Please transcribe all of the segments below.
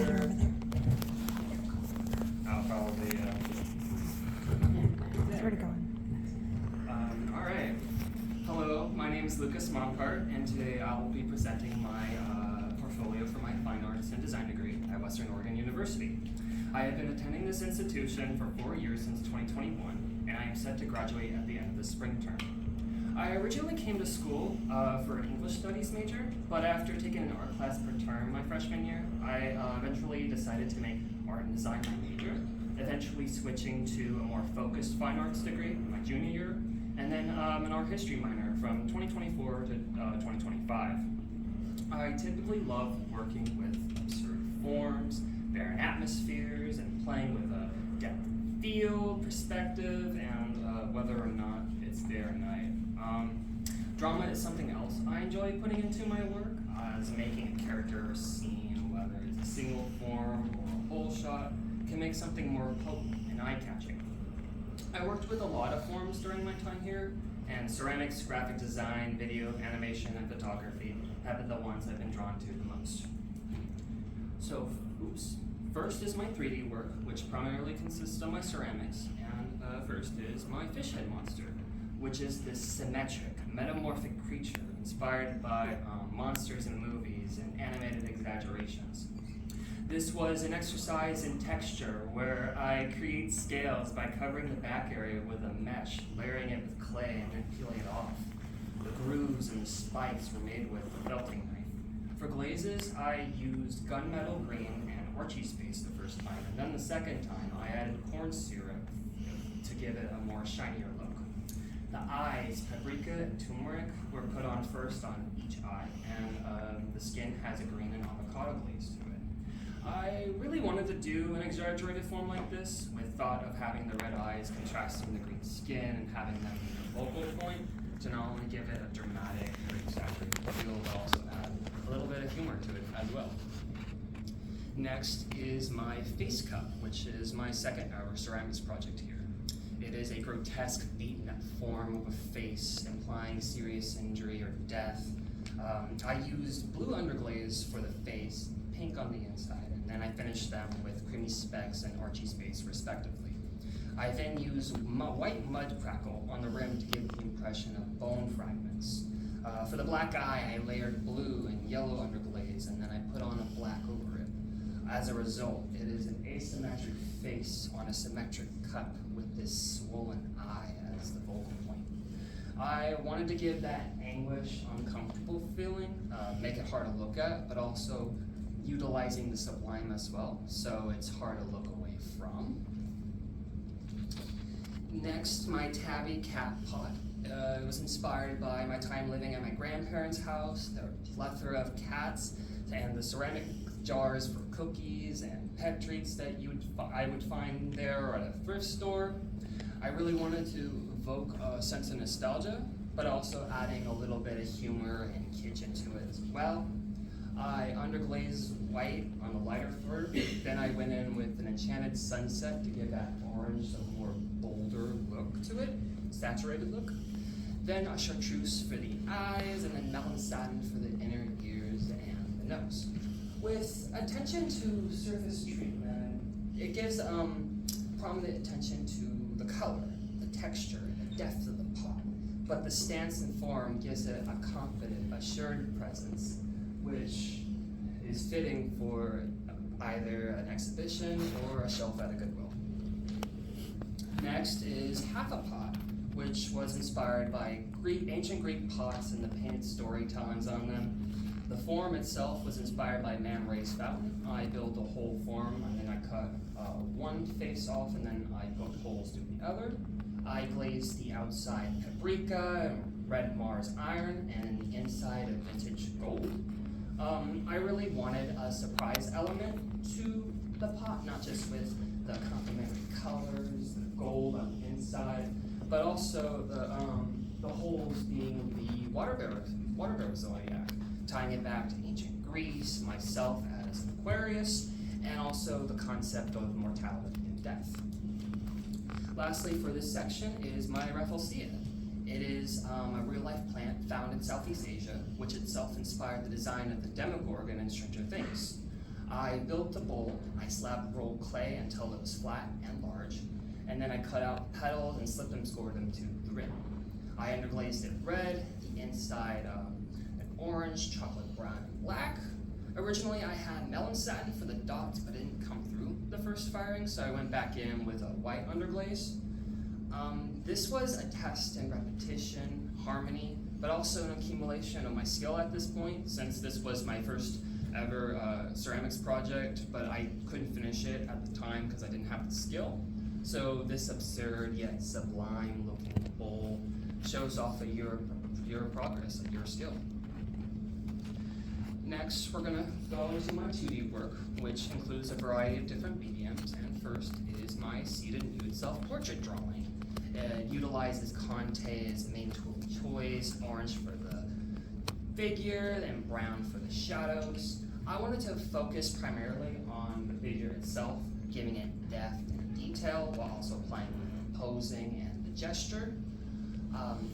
Over there. I'll probably, Where to go? all right. Hello, my name is Lucas Montpart, and today I will be presenting my portfolio for my Fine Arts and Design degree at Western Oregon University. I have been attending this institution for 4 years since 2021, and I am set to graduate at the end of the spring term. I originally came to school for an English studies major, but after taking an art class per term my freshman year, I eventually decided to make art and design my major, eventually switching to a more focused fine arts degree my junior year, and then an art history minor from 2024 to 2025. I typically love working with absurd forms, barren atmospheres, and playing with a depth of field, perspective, and whether or not it's day or night. Drama is something else I enjoy putting into my work, as making a character or scene, whether it's a single form or a whole shot, can make something more potent and eye-catching. I worked with a lot of forms during my time here, and ceramics, graphic design, video, animation, and photography have been the ones I've been drawn to the most. So, first is my 3D work, which primarily consists of my ceramics, and first is my fish head monster, which is this symmetric, metamorphic creature inspired by monsters in movies and animated exaggerations. This was an exercise in texture where I create scales by covering the back area with a mesh, layering it with clay, and then peeling it off. The grooves and the spikes were made with a felting knife. For glazes, I used gunmetal green and orchy space the first time, and then the second time I added corn syrup to give it a more shinier look. The eyes, paprika and turmeric, were put on first on each eye, and the skin has a green and avocado glaze to it. I really wanted to do an exaggerated form like this, with thought of having the red eyes contrasting the green skin and having them be the focal point to not only give it a dramatic or exaggerated feel, but also add a little bit of humor to it as well. Next is my face cup, which is my second hour ceramics project here. It is a grotesque beaten-up form of a face implying serious injury or death. I used blue underglaze for the face, pink on the inside, and then I finished them with creamy specks and orchy space respectively. I then used white mud crackle on the rim to give the impression of bone fragments. For the black eye, I layered blue and yellow underglaze, and then I put on a black over it. As a result, it is an asymmetric face on a symmetric cup with this swollen eye as the focal point. I wanted to give that anguish, uncomfortable feeling, make it hard to look at, but also utilizing the sublime as well, so it's hard to look away from. Next, my tabby cat pot. It was inspired by my time living at my grandparents' house. There were a plethora of cats, and the ceramic jars for cookies and pet treats that I would find there or at a thrift store. I really wanted to evoke a sense of nostalgia, but also adding a little bit of humor and kitchen to it as well. I underglazed white on the lighter fur, then I went in with an enchanted sunset to give that orange a more bolder look to it, saturated look. Then a chartreuse for the eyes, and then melon satin for the inner ears and the nose. With attention to surface treatment, it gives prominent attention to the color, the texture, and the depth of the pot. But the stance and form gives it a confident, assured presence, which is fitting for either an exhibition or a shelf at a Goodwill. Next is half a pot, which was inspired by ancient Greek pots and the painted storytellings on them. The form itself was inspired by man raised fountain. I built a whole form, and then I cut one face off, and then I poked holes through the other. I glazed the outside paprika, red Mars iron, and the inside of vintage gold. I really wanted a surprise element to the pot, not just with the complementary colors, the gold on the inside, but also the holes being the water bearer zodiac, tying it back to ancient Greece, myself as an Aquarius, and also the concept of mortality and death. Lastly, for this section is my Rafflesia. It is a real-life plant found in Southeast Asia, which itself inspired the design of the Demogorgon in Stranger Things. I built a bowl, I slab rolled clay until it was flat and large, and then I cut out petals and slipped and scored them to the rim. I underglazed it red, the inside an orange, chocolate brown, and black. Originally I had melon satin for the dots, but it didn't come through the first firing, so I went back in with a white underglaze. This was a test in repetition, harmony, but also an accumulation of my skill at this point, since this was my first ever ceramics project, but I couldn't finish it at the time because I didn't have the skill. So this absurd yet sublime looking bowl shows off a year of progress, a year of skill. Next, we're gonna go into my 2D work, which includes a variety of different mediums, and first is my seated nude self-portrait drawing. It utilizes Conte as the main tool of choice, orange for the figure, and brown for the shadows. I wanted to focus primarily on the figure itself, giving it depth and detail, while also playing with the posing and the gesture.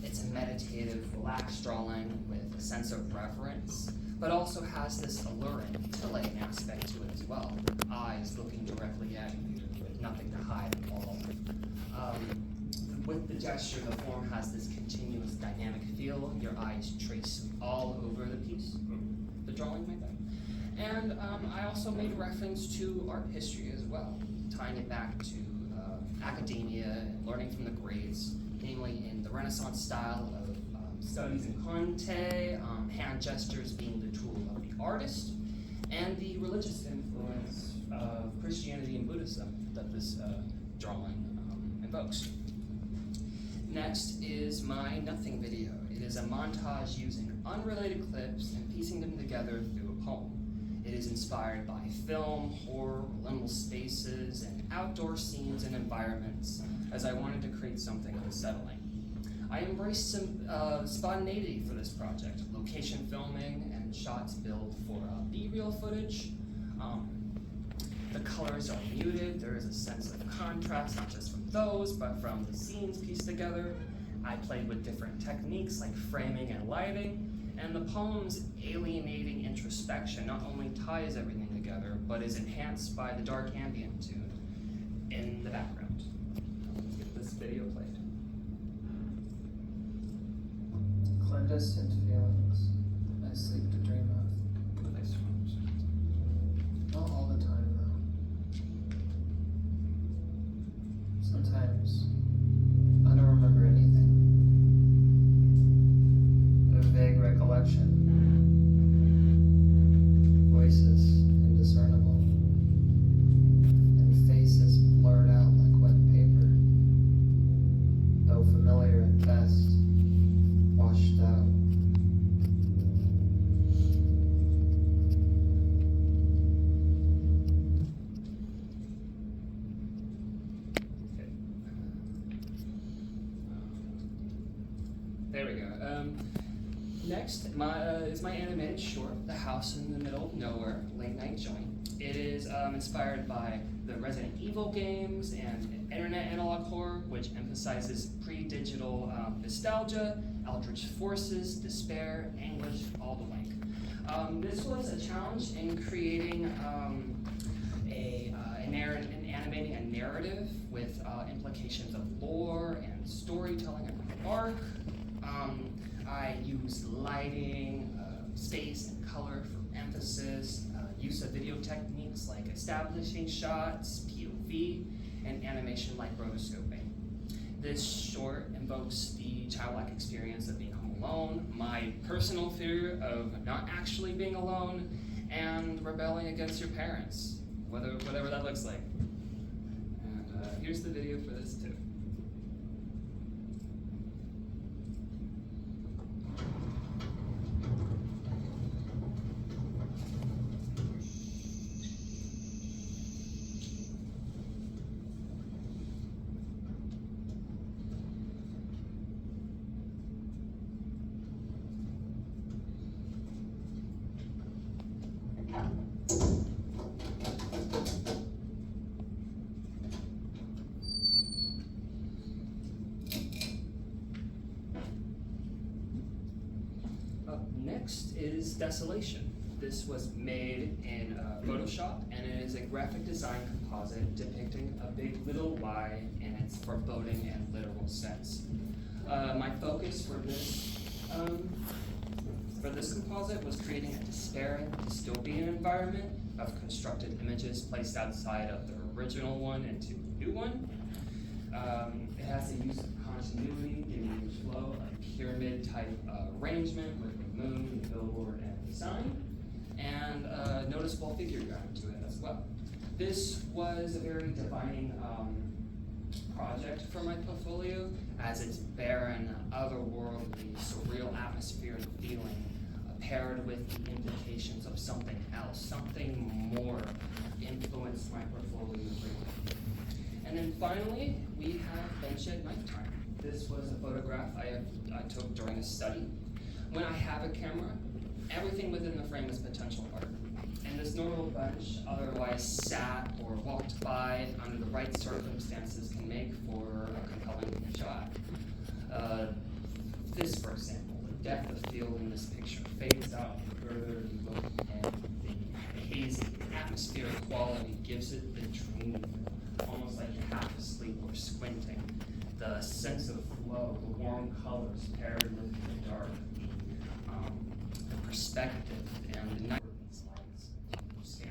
It's a meditative, relaxed drawing with a sense of reverence, but also has this alluring, titillating aspect to it as well. Eyes looking directly at you with nothing to hide at all. With the gesture, the form has this continuous dynamic feel. Your eyes trace all over the piece, the drawing, my bad. And I also made reference to art history as well, tying it back to academia and learning from the greats, namely in the Renaissance style of studies in Conte, hand gestures being the tool of the artist, and the religious influence of Christianity and Buddhism that this drawing invokes. Next is my nothing video. It is a montage using unrelated clips and piecing them together through a poem. It is inspired by film, horror, liminal spaces, and outdoor scenes and environments, as I wanted to create something unsettling. I embraced some spontaneity for this project, location filming and shots built for B-reel footage. The colors are muted. There is a sense of contrast, not just from those, but from the scenes pieced together. I played with different techniques like framing and lighting, and the poem's alienating introspection not only ties everything together, but is enhanced by the dark ambient tune in the background. Let's get this video played. Clandestine feelings I sleep to dream of. Nice. Not all the time, though. Sometimes I don't remember anything. A vague recollection. Voices indiscernible. And faces blurred out like wet paper. Though familiar at best, washed out. There we go. Next is my animated short, The House in the Middle of Nowhere, late night joint. It is inspired by the Resident Evil games and internet analog horror, which emphasizes pre-digital nostalgia, eldritch forces, despair, anguish, all the like. This was a challenge in creating in animating a narrative with implications of lore and storytelling and arc. I used lighting, space, and color for emphasis, use of video techniques like establishing shots, POV, and animation like rotoscoping. This short invokes the childlike experience of being home alone, my personal fear of not actually being alone, and rebelling against your parents, whatever that looks like. And here's the video for this too. Next is Desolation. This was made in Photoshop, and it is a graphic design composite depicting a big little Y in its foreboding and literal sense. My focus for this composite was creating a despairing, dystopian environment of constructed images placed outside of the original one into a new one. It has a use of continuity, giving each flow a pyramid-type arrangement with the moon, the billboard, and the sign, and a noticeable figure ground to it as well. This was a very defining project for my portfolio, as its barren, otherworldly, surreal atmosphere and feeling paired with the implications of something else, something more influenced my portfolio greatly. And then finally, we have Bench at Nighttime. This was a photograph I took during a study. When I have a camera, everything within the frame is potential art. And this normal bench, otherwise sat or walked by under the right circumstances, can make for a compelling shot. This, for example, the depth of field in this picture fades out the further you look, and the hazy, atmospheric quality gives it the dream, almost like you're half asleep or squinting. The sense of flow, the warm colors paired with the dark, the perspective, and the night.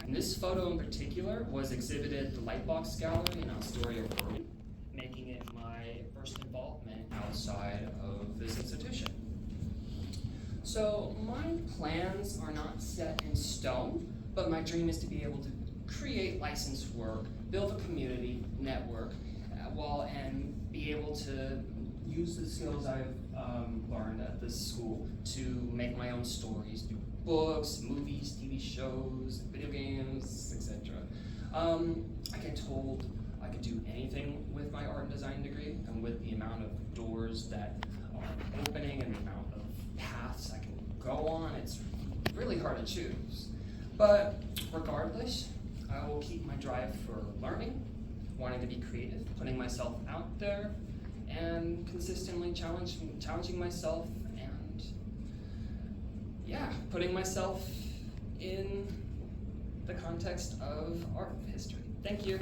And this photo in particular was exhibited at the Lightbox Gallery in Astoria, Oregon, making it my first involvement outside of this institution. So my plans are not set in stone, but my dream is to be able to create licensed work, build a community, network, and be able to use the skills I've learned at this school to make my own stories, do books, movies, TV shows, video games, etc. I get told I could do anything with my art and design degree, and with the amount of doors that are opening and the amount of paths I can go on, it's really hard to choose. But regardless, I will keep my drive for learning, wanting to be creative, putting myself out there, and consistently challenging myself, and putting myself in the context of art history. Thank you.